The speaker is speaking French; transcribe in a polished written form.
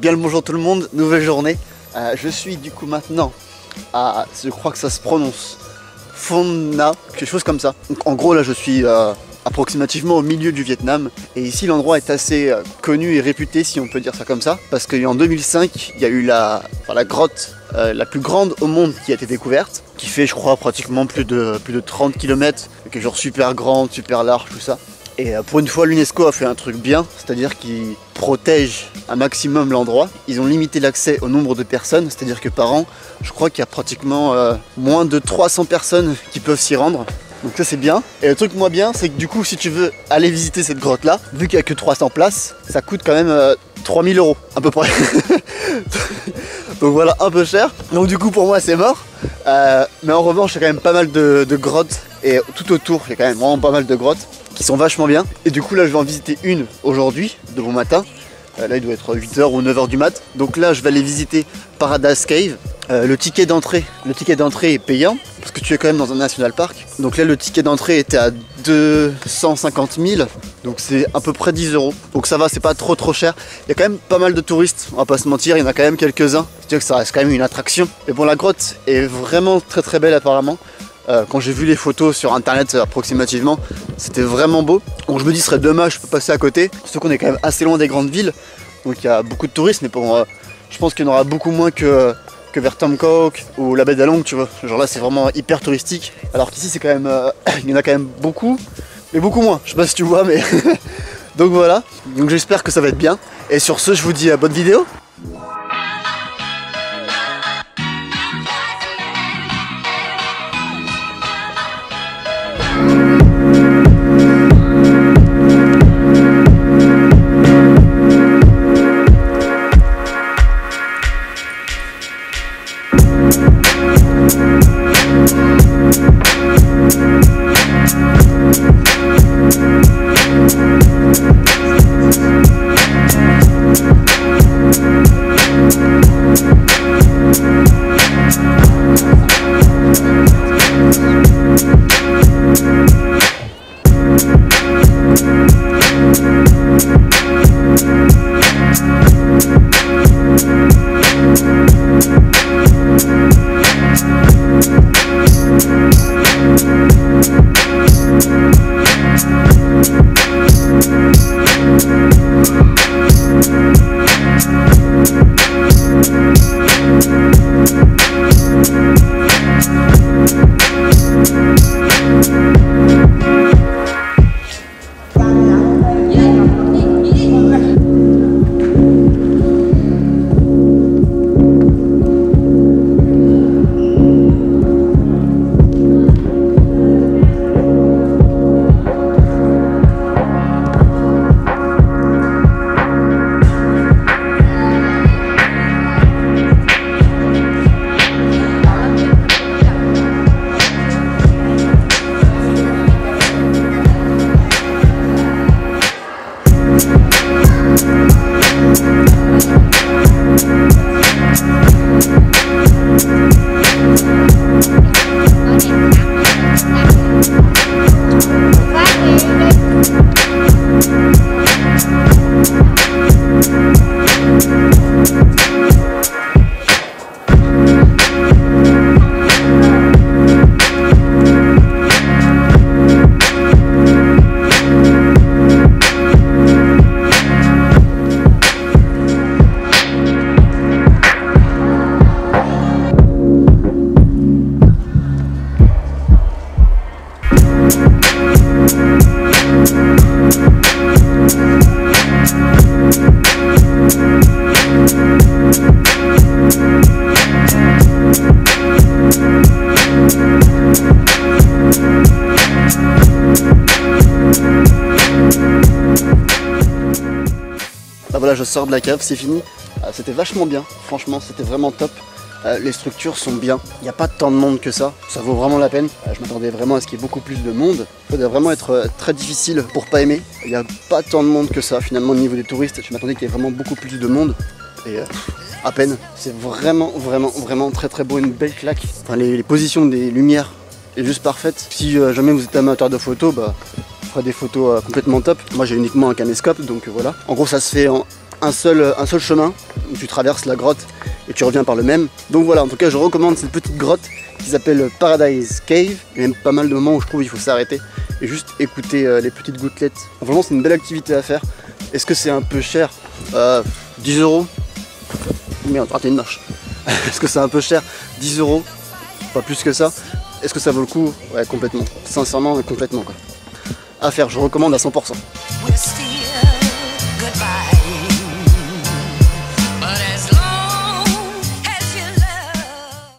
Bien le bonjour tout le monde, nouvelle journée. Je suis du coup maintenant à, je crois que ça se prononce, Phong Nha, quelque chose comme ça. Donc en gros là je suis approximativement au milieu du Vietnam. Et ici l'endroit est assez connu et réputé, si on peut dire ça comme ça. Parce qu'en 2005, il y a eu la grotte la plus grande au monde qui a été découverte. Qui fait je crois pratiquement plus de 30 km. Qui est genre super grande, super large, tout ça. Et pour une fois l'UNESCO a fait un truc bien, c'est-à-dire qu'ils protègent un maximum l'endroit. Ils ont limité l'accès au nombre de personnes, c'est-à-dire que par an, je crois qu'il y a pratiquement moins de 300 personnes qui peuvent s'y rendre. Donc ça c'est bien. Et le truc moins bien, c'est que du coup si tu veux aller visiter cette grotte là, vu qu'il n'y a que 300 places, ça coûte quand même 3000 € à peu près. Donc voilà, un peu cher. Donc du coup pour moi c'est mort. Mais en revanche il y a quand même pas mal de grottes. Et tout autour il y a quand même vraiment pas mal de grottes qui sont vachement bien. Et du coup là je vais en visiter une aujourd'hui, de bon matin. Là il doit être 8h ou 9h du mat. Donc là je vais aller visiter Paradise Cave. Le ticket d'entrée est payant parce que tu es quand même dans un national park. Donc là le ticket d'entrée était à 250 000, donc c'est à peu près 10 €. Donc ça va, c'est pas trop cher. Il y a quand même pas mal de touristes, on va pas se mentir, il y en a quand même quelques-uns. C'est-à-dire que ça reste quand même une attraction. Mais bon, la grotte est vraiment très belle apparemment. Quand j'ai vu les photos sur internet approximativement, c'était vraiment beau. Donc je me dis ce serait dommage de passer à côté, surtout qu'on est quand même assez loin des grandes villes. Donc il y a beaucoup de touristes, mais bon, je pense qu'il y en aura beaucoup moins que vers Tom Cook ou la baie d'Along, tu vois. Genre là c'est vraiment hyper touristique. Alors qu'ici c'est quand même, il y en a quand même beaucoup, mais beaucoup moins. Je sais pas si tu vois, mais donc voilà. Donc j'espère que ça va être bien. Et sur ce, je vous dis bonne vidéo. Bah voilà, je sors de la cave, c'est fini. C'était vachement bien, franchement, c'était vraiment top. Les structures sont bien, il n'y a pas tant de monde que ça vaut vraiment la peine. Je m'attendais vraiment à ce qu'il y ait beaucoup plus de monde. Ça doit vraiment être très difficile pour pas aimer. Il n'y a pas tant de monde que ça finalement au niveau des touristes. Je m'attendais qu'il y ait vraiment beaucoup plus de monde. Et à peine, c'est vraiment très beau, une belle claque. Enfin, les positions des lumières est juste parfaite. Si jamais vous êtes amateur de photos, bah, je ferai des photos complètement top. Moi j'ai uniquement un caméscope, donc voilà. En gros ça se fait en un seul chemin. où tu traverses la grotte et tu reviens par le même. Donc voilà, en tout cas je recommande cette petite grotte qui s'appelle Paradise Cave. Il y a même pas mal de moments où je trouve qu'il faut s'arrêter et juste écouter les petites gouttelettes. Vraiment c'est une belle activité à faire. Est-ce que c'est un peu cher? 10 €. Merde, raté une marche. Est-ce que c'est un peu cher? 10 €, pas plus que ça. Est-ce que ça vaut le coup? Ouais, complètement. Sincèrement, complètement quoi. À faire, je recommande à 100%.